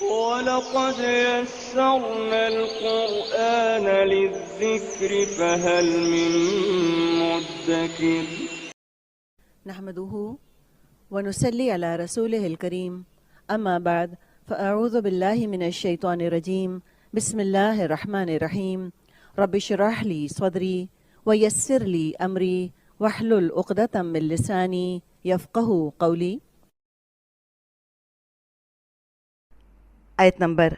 وَلَقَدْ يَسَّرْنَا الْقُرْآنَ لِلذِّكْرِ فَهَلْ مِن مُّدَّكِرٍ نحمده ونصلي على رسوله الكريم أما بعد فأعوذ بالله من الشيطان الرجيم بسم الله الرحمن الرحيم رب اشرح لي صدري ويسر لي أمري واحلل عقدة من لساني يفقه قولي. آیت نمبر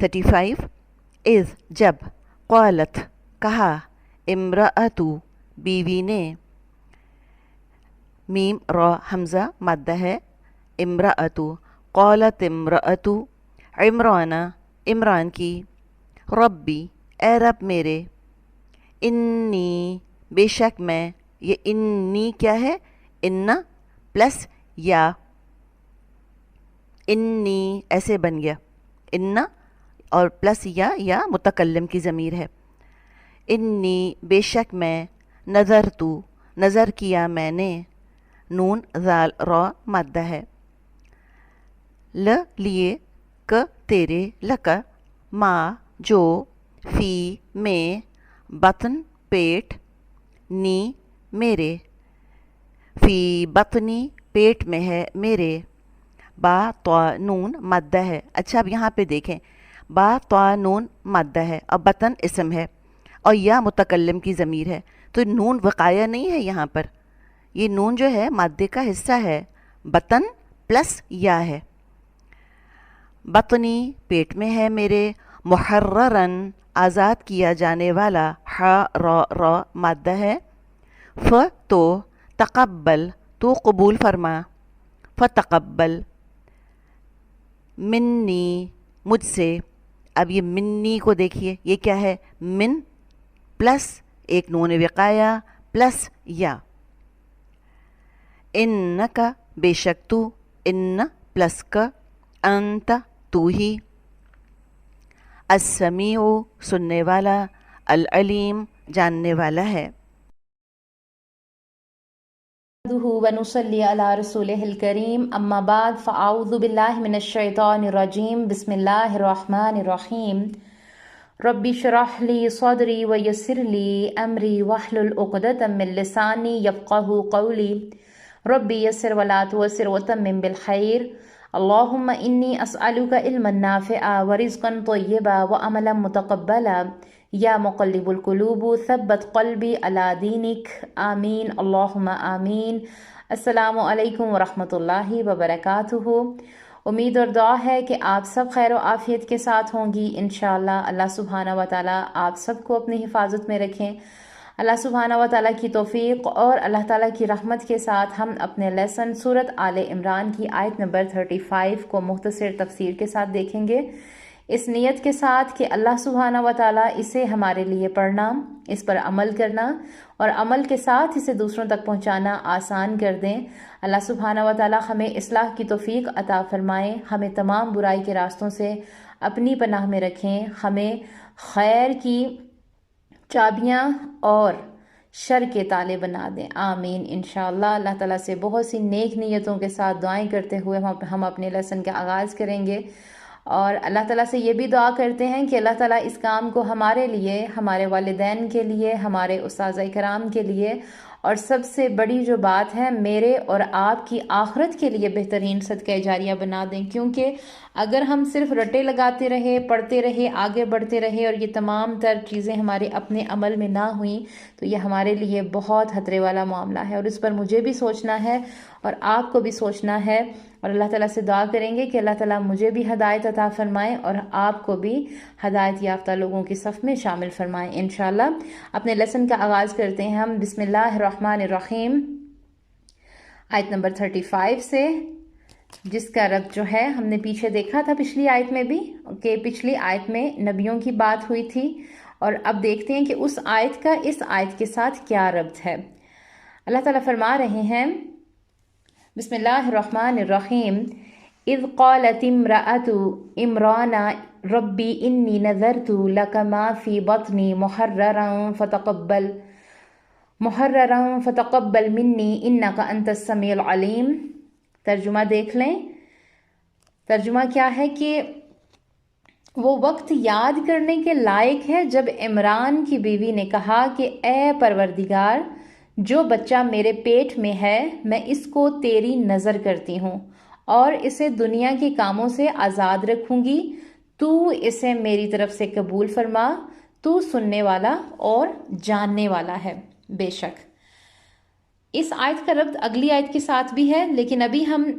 35. اذ جب قالت کہا امرأتو بیوی نے میم را حمزہ مادہ ہے امرأتو قالت امرأتو عمران عمران کی ربی اے رب میرے انی بے شک میں یہ انی کیا ہے انا پلس یا انی ایسے بن گیا انا اور پلس یا متکلم کی ضمیر ہے انی بے شک میں نظر کیا میں نے نون ذال را مادہ ہے لیے ک تیرے لک ما جو فی میں بطن پیٹ نی میرے فی بطنی پیٹ میں ہے میرے با طا نون مادہ ہے. اچھا اب یہاں پہ دیکھیں با طا نون مادہ ہے اور بطن اسم ہے اور یا متکلم کی ضمیر ہے تو نون وقایہ نہیں ہے یہاں پر یہ نون جو ہے مادے کا حصہ ہے بطن پلس یا ہے بطنی پیٹ میں ہے میرے محررن آزاد کیا جانے والا را مادہ ہے تو تقبل تو قبول فرما فتقبل منی مجھ سے. اب یہ منی کو دیکھیے یہ کیا ہے من پلس ایک نون وقایہ پلس یا انکا بے شک تو ان پلس کا انت تو ہی السمیع سننے والا العلیم جاننے والا ہے. ونصلي على رسوله الكريم أما بعد فأعوذ بالله من الشيطان الرجيم بسم الله الرحمن الرحيم ربي اشرح لي صدري ويسر لي أمري واحلل عقدة من لساني يفقه قولي ربي يسر ولا تعسر وتمم بالخير اللهم إني أسألك علما نافعا ورزقا طيبا وعملا متقبلا یا مقلب القلوب ثبت قلبی علی دینک آمین اللہم آمین. السلام علیکم ورحمۃ اللہ وبرکاتہ. امید اور دعا ہے کہ آپ سب خیر و عافیت کے ساتھ ہوں گی انشاءاللہ. اللہ سبحانہ و تعالیٰ آپ سب کو اپنی حفاظت میں رکھیں. اللہ سبحانہ و تعالیٰ کی توفیق اور اللہ تعالیٰ کی رحمت کے ساتھ ہم اپنے لیسن سورت آل عمران کی آیت نمبر 35 کو مختصر تفسیر کے ساتھ دیکھیں گے اس نیت کے ساتھ کہ اللہ سبحانہ و تعالیٰ اسے ہمارے لیے پڑھنا اس پر عمل کرنا اور عمل کے ساتھ اسے دوسروں تک پہنچانا آسان کر دیں. اللہ سبحانہ و تعالیٰ ہمیں اصلاح کی توفیق عطا فرمائیں ہمیں تمام برائی کے راستوں سے اپنی پناہ میں رکھیں ہمیں خیر کی چابیاں اور شر کے تالے بنا دیں آمین انشاءاللہ. اللہ تعالیٰ سے بہت سی نیک نیتوں کے ساتھ دعائیں کرتے ہوئے ہم اپنے لیسن کا آغاز کریں گے اور اللہ تعالیٰ سے یہ بھی دعا کرتے ہیں کہ اللہ تعالیٰ اس کام کو ہمارے لیے ہمارے والدین کے لیے ہمارے اساتذہ کرام کے لیے اور سب سے بڑی جو بات ہے میرے اور آپ کی آخرت کے لیے بہترین صدقہ جاریہ بنا دیں کیونکہ اگر ہم صرف رٹے لگاتے رہے پڑھتے رہے آگے بڑھتے رہے اور یہ تمام تر چیزیں ہمارے اپنے عمل میں نہ ہوئیں تو یہ ہمارے لیے بہت خطرے والا معاملہ ہے اور اس پر مجھے بھی سوچنا ہے اور آپ کو بھی سوچنا ہے اور اللہ تعالیٰ سے دعا کریں گے کہ اللہ تعالیٰ مجھے بھی ہدایت عطا فرمائے اور آپ کو بھی ہدایت یافتہ لوگوں کی صف میں شامل فرمائیں انشاءاللہ. اپنے لیسن کا آغاز کرتے ہیں ہم بسم اللہ الرحمن الرحیم آیت نمبر 35 سے جس کا ربط جو ہے ہم نے پیچھے دیکھا تھا پچھلی آیت میں بھی کہ پچھلی آیت میں نبیوں کی بات ہوئی تھی اور اب دیکھتے ہیں کہ اس آیت کا اس آیت کے ساتھ کیا ربط ہے. اللہ تعالیٰ فرما رہے ہیں بسم اللہ الرحمن الرحیم اذ قالت امرأة عمران ربی انی نذرت لک ما فی بطنی محررا فتقبل منی انک انت السمیع العلیم. ترجمہ دیکھ لیں. ترجمہ کیا ہے کہ وہ وقت یاد کرنے کے لائق ہے جب عمران کی بیوی نے کہا کہ اے پروردگار، جو بچہ میرے پیٹ میں ہے میں اس کو تیری نظر کرتی ہوں اور اسے دنیا کے کاموں سے آزاد رکھوں گی، تو اسے میری طرف سے قبول فرما، تو سننے والا اور جاننے والا ہے۔ بے شک اس آیت کا ربط اگلی آیت کے ساتھ بھی ہے، لیکن ابھی ہم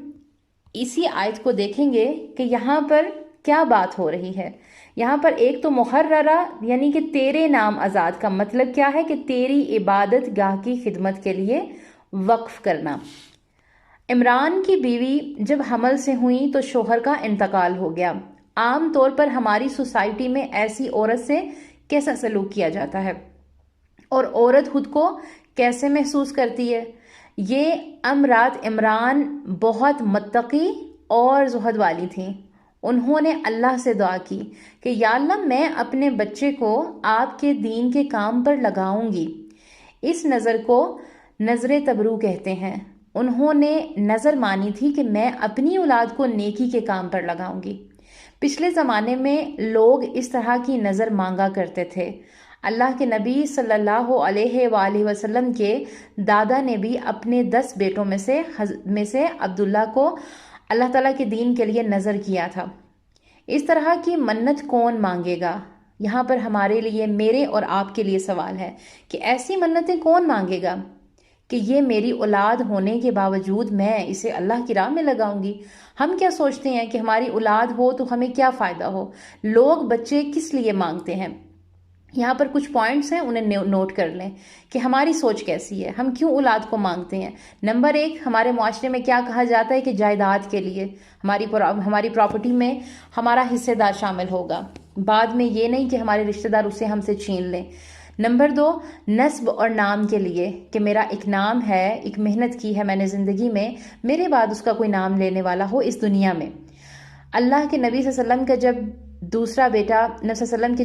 اسی آیت کو دیکھیں گے کہ یہاں پر کیا بات ہو رہی ہے۔ یہاں پر ایک تو محررہ یعنی کہ تیرے نام آزاد کا مطلب کیا ہے کہ تیری عبادت گاہ کی خدمت کے لیے وقف کرنا۔ عمران کی بیوی جب حمل سے ہوئی تو شوہر کا انتقال ہو گیا۔ عام طور پر ہماری سوسائٹی میں ایسی عورت سے کیسا سلوک کیا جاتا ہے اور عورت خود کو کیسے محسوس کرتی ہے؟ یہ امرات عمران بہت متقی اور زہد والی تھیں۔ انہوں نے اللہ سے دعا کی کہ یا اللہ میں اپنے بچے کو آپ کے دین کے کام پر لگاؤں گی۔ اس نظر کو نظر تبرو کہتے ہیں۔ انہوں نے نظر مانی تھی کہ میں اپنی اولاد کو نیکی کے کام پر لگاؤں گی۔ پچھلے زمانے میں لوگ اس طرح کی نظر مانگا کرتے تھے۔ اللہ کے نبی صلی اللہ علیہ وآلہ وسلم کے دادا نے بھی اپنے 10 بیٹوں میں سے عبداللہ کو اللہ تعالیٰ کے دین کے لیے نظر کیا تھا۔ اس طرح کی منت کون مانگے گا؟ یہاں پر ہمارے لیے، میرے اور آپ کے لیے سوال ہے کہ ایسی منتیں کون مانگے گا کہ یہ میری اولاد ہونے کے باوجود میں اسے اللہ کی راہ میں لگاؤں گی۔ ہم کیا سوچتے ہیں کہ ہماری اولاد ہو تو ہمیں کیا فائدہ ہو؟ لوگ بچے کس لیے مانگتے ہیں؟ یہاں پر کچھ پوائنٹس ہیں، انہیں نوٹ کر لیں کہ ہماری سوچ کیسی ہے، ہم کیوں اولاد کو مانگتے ہیں۔ نمبر 1، ہمارے معاشرے میں کیا کہا جاتا ہے کہ جائیداد کے لیے، ہماری پراپرٹی میں ہمارا حصے دار شامل ہوگا، بعد میں یہ نہیں کہ ہمارے رشتہ دار اسے ہم سے چھین لیں۔ نمبر 2، نسب اور نام کے لیے کہ میرا ایک نام ہے، ایک محنت کی ہے میں نے زندگی میں، میرے بعد اس کا کوئی نام لینے والا ہو اس دنیا میں۔ اللہ کے نبی صلی اللہ علیہ وسلم کا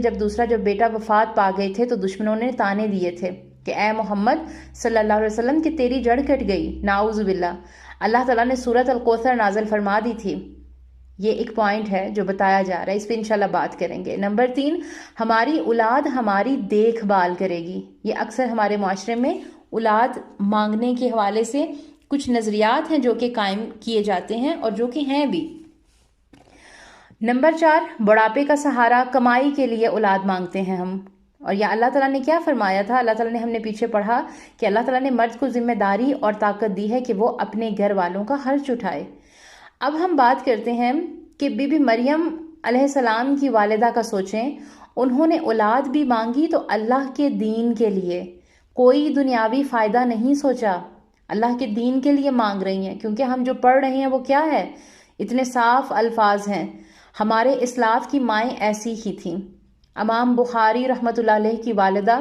جب دوسرا بیٹا وفات پا گئے تھے تو دشمنوں نے تانے دیے تھے کہ اے محمد صلی اللہ علیہ وسلم کہ تیری جڑ کٹ گئی، نعوذ باللہ۔ اللہ تعالیٰ نے سورۃ الکوثر نازل فرما دی تھی۔ یہ ایک پوائنٹ ہے جو بتایا جا رہا ہے، اس پہ انشاءاللہ بات کریں گے۔ نمبر 3، ہماری اولاد ہماری دیکھ بھال کرے گی۔ یہ اکثر ہمارے معاشرے میں اولاد مانگنے کے حوالے سے کچھ نظریات ہیں جو کہ قائم کیے جاتے ہیں اور جو کہ ہیں بھی۔ نمبر 4، بڑھاپے کا سہارا، کمائی کے لیے اولاد مانگتے ہیں ہم۔ اور یا اللہ تعالیٰ نے کیا فرمایا تھا؟ اللہ تعالیٰ نے، ہم نے پیچھے پڑھا کہ اللہ تعالیٰ نے مرد کو ذمہ داری اور طاقت دی ہے کہ وہ اپنے گھر والوں کا خرچ اٹھائے۔ اب ہم بات کرتے ہیں کہ بی بی مریم علیہ السلام کی والدہ کا سوچیں۔ انہوں نے اولاد بھی مانگی تو اللہ کے دین کے لیے، کوئی دنیاوی فائدہ نہیں سوچا، اللہ کے دین کے لیے مانگ رہی ہیں، کیونکہ ہم جو پڑھ رہے ہیں وہ کیا ہے؟ اتنے صاف الفاظ ہیں۔ ہمارے اسلاف کی مائیں ایسی ہی تھیں۔ امام بخاری رحمۃ اللہ علیہ کی والدہ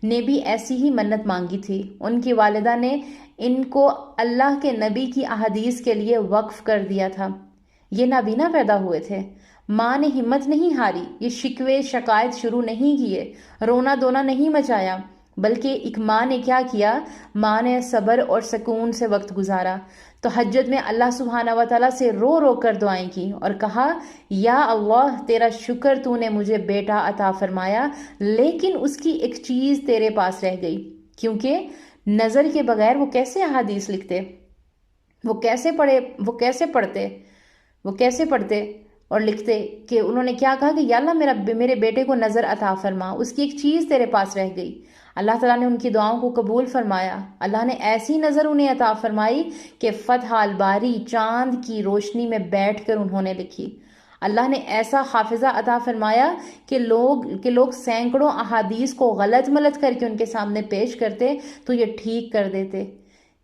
نے بھی ایسی ہی منت مانگی تھی۔ ان کی والدہ نے ان کو اللہ کے نبی کی احادیث کے لیے وقف کر دیا تھا۔ یہ نابینا پیدا ہوئے تھے۔ ماں نے ہمت نہیں ہاری، یہ شکوے شکایت شروع نہیں کیے، رونا دونا نہیں مچایا، بلکہ ایک ماں نے کیا کیا؟ ماں نے صبر اور سکون سے وقت گزارا۔ تہجد میں اللہ سبحانہ و تعالیٰ سے رو رو کر دعائیں کی اور کہا یا اللہ تیرا شکر تو نے مجھے بیٹا عطا فرمایا، لیکن اس کی ایک چیز تیرے پاس رہ گئی، کیونکہ نظر کے بغیر وہ کیسے احادیث لکھتے، وہ کیسے پڑھتے اور لکھتے کہ انہوں نے کیا کہا کہ یا اللہ میرے بیٹے کو نظر عطا فرما، اس کی ایک چیز تیرے پاس رہ گئی۔ اللہ تعالیٰ نے ان کی دعاؤں کو قبول فرمایا۔ اللہ نے ایسی نظر انہیں عطا فرمائی کہ فتح الباری چاند کی روشنی میں بیٹھ کر انہوں نے لکھی۔ اللہ نے ایسا حافظہ عطا فرمایا کہ لوگ سینکڑوں احادیث کو غلط ملت کر کے ان کے سامنے پیش کرتے تو یہ ٹھیک کر دیتے۔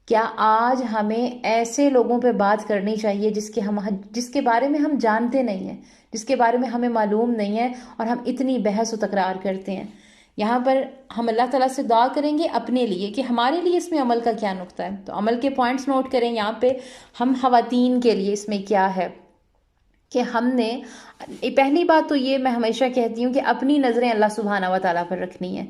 کیا آج ہمیں ایسے لوگوں پہ بات کرنی چاہیے جس کے بارے میں ہم جانتے نہیں ہیں، جس کے بارے میں ہمیں معلوم نہیں ہے، اور ہم اتنی بحث و تکرار کرتے ہیں؟ یہاں پر ہم اللہ تعالیٰ سے دعا کریں گے اپنے لیے کہ ہمارے لیے اس میں عمل کا کیا نقطہ ہے۔ تو عمل کے پوائنٹس نوٹ کریں یہاں پہ۔ ہم خواتین کے لیے اس میں کیا ہے کہ ہم نے، پہلی بات تو یہ میں ہمیشہ کہتی ہوں کہ اپنی نظریں اللہ سبحانہ و تعالیٰ پر رکھنی ہے۔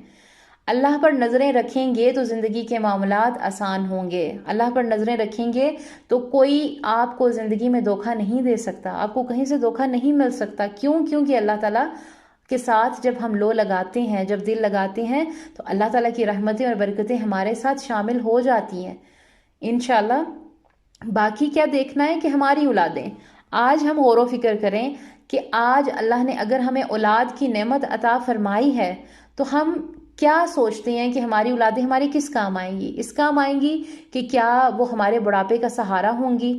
اللہ پر نظریں رکھیں گے تو زندگی کے معاملات آسان ہوں گے. اللہ پر نظریں رکھیں گے تو کوئی آپ کو زندگی میں دھوکہ نہیں دے سکتا، آپ کو کہیں سے دھوکہ نہیں مل سکتا. کیونکہ اللہ تعالیٰ کے ساتھ جب ہم لو لگاتے ہیں، جب دل لگاتے ہیں، تو اللہ تعالیٰ کی رحمتیں اور برکتیں ہمارے ساتھ شامل ہو جاتی ہیں انشاءاللہ. باقی کیا دیکھنا ہے کہ ہماری اولادیں، آج ہم غور و فکر کریں کہ آج اللہ نے اگر ہمیں اولاد کی نعمت عطا فرمائی ہے تو ہم کیا سوچتے ہیں کہ ہماری اولادیں ہماری کس کام آئیں گی؟ اس کام آئیں گی کہ کیا وہ ہمارے بڑھاپے کا سہارا ہوں گی،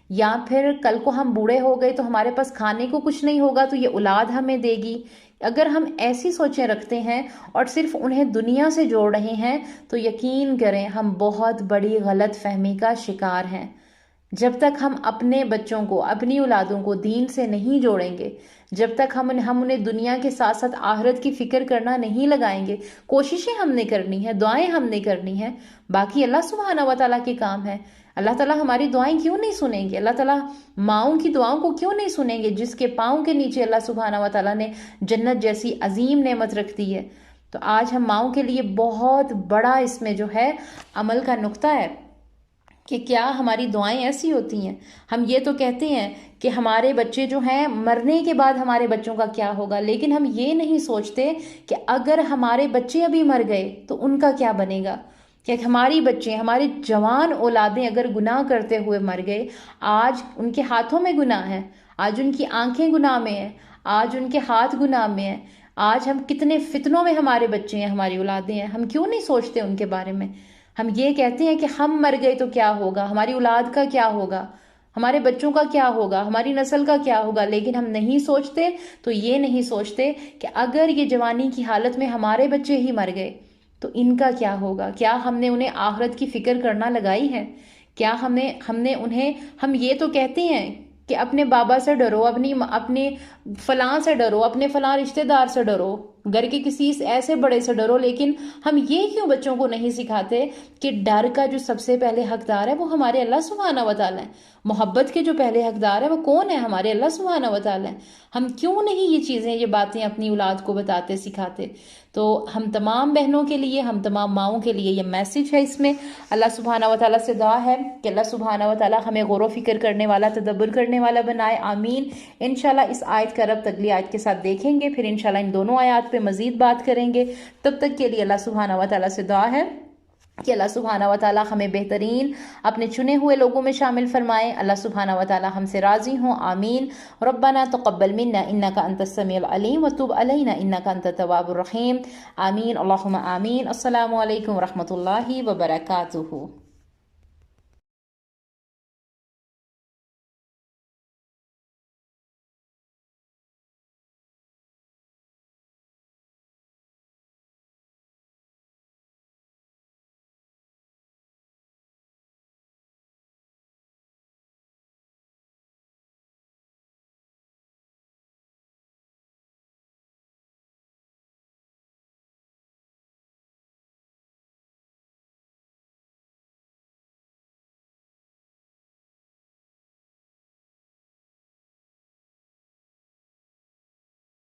یا پھر کل کو ہم بوڑھے ہو گئے تو ہمارے پاس کھانے کو کچھ نہیں ہوگا تو یہ اولاد ہمیں دے گی. اگر ہم ایسی سوچیں رکھتے ہیں اور صرف انہیں دنیا سے جوڑ رہے ہیں تو یقین کریں ہم بہت بڑی غلط فہمی کا شکار ہیں. جب تک ہم اپنے بچوں کو، اپنی اولادوں کو دین سے نہیں جوڑیں گے، جب تک ہم انہیں دنیا کے ساتھ ساتھ آخرت کی فکر کرنا نہیں لگائیں گے، کوششیں ہم نے کرنی ہے، دعائیں ہم نے کرنی ہیں، باقی اللہ سبحانہ و تعالیٰ کے کام ہے. اللہ تعالیٰ ہماری دعائیں کیوں نہیں سنیں گے؟ اللہ تعالیٰ ماؤں کی دعاؤں کو کیوں نہیں سنیں گے جس کے پاؤں کے نیچے اللہ سبحانہ و تعالیٰ نے جنت جیسی عظیم نعمت رکھ دی ہے. تو آج ہم ماؤں کے لیے بہت بڑا اس میں جو ہے عمل کا نقطہ ہے کہ کیا ہماری دعائیں ایسی ہوتی ہیں. ہم یہ تو کہتے ہیں کہ ہمارے بچے جو ہیں مرنے کے بعد ہمارے بچوں کا کیا ہوگا، لیکن ہم یہ نہیں سوچتے کہ اگر ہمارے بچے ابھی مر گئے تو ان کا کیا بنے گا. کہ ہماری بچے، ہماری جوان اولادیں اگر گناہ کرتے ہوئے مر گئے، آج ان کے ہاتھوں میں گناہ ہے، آج ان کی آنکھیں گناہ میں ہیں، آج ان کے ہاتھ گناہ میں ہیں، آج ہم کتنے فتنوں میں ہمارے بچے ہیں، ہماری اولادیں ہیں. ہم کیوں نہیں سوچتے ان کے بارے میں؟ ہم یہ کہتے ہیں کہ ہم مر گئے تو کیا ہوگا، ہماری اولاد کا کیا ہوگا، ہمارے بچوں کا کیا ہوگا، ہماری نسل کا کیا ہوگا، لیکن ہم نہیں سوچتے. تو یہ نہیں سوچتے کہ اگر یہ جوانی کی حالت میں ہمارے بچے ہی مر گئے تو ان کا کیا ہوگا. کیا ہم نے انہیں آخرت کی فکر کرنا لگائی ہے؟ کیا ہم نے انہیں، ہم یہ تو کہتے ہیں کہ اپنے بابا سے ڈرو، اپنے فلاں سے ڈرو، اپنے فلاں رشتہ دار سے ڈرو، گھر کے کسی ایسے بڑے سے ڈرو، لیکن ہم یہ کیوں بچوں کو نہیں سکھاتے کہ ڈر کا جو سب سے پہلے حقدار ہے وہ ہمارے اللہ سبحانہ و تعالیٰ ہے. محبت کے جو پہلے حقدار ہے وہ کون ہے؟ ہمارے اللہ سبحانہ و تعالیٰ ہے. ہم کیوں نہیں یہ چیزیں، یہ باتیں اپنی اولاد کو بتاتے سکھاتے؟ تو ہم تمام بہنوں کے لیے، ہم تمام ماؤں کے لیے یہ میسج ہے. اس میں اللہ سبحانہ و تعالیٰ سے دعا ہے کہ اللہ سبحانہ و تعالیٰ ہمیں غور و فکر کرنے والا، تدبر کرنے والا بنائے. آمین. انشاءاللہ اس آیت کا ربط اگلی آیت کے ساتھ دیکھیں گے، پھر انشاءاللہ ان دونوں آیات پہ مزید بات کریں گے. تب تک کے لیے اللہ سبحانہ و تعالیٰ سے دعا ہے کہ اللہ سبحانہ و تعالیٰ ہمیں بہترین اپنے چنے ہوئے لوگوں میں شامل فرمائے. اللہ سبحانہ و تعالیٰ ہم سے راضی ہوں. آمین. ربنا تقبل منا انک انت السمیع العلیم وتب علینا انک انت التواب الرحیم. آمین. اللہم آمین. السلام علیکم ورحمۃ اللہ وبرکاتہ.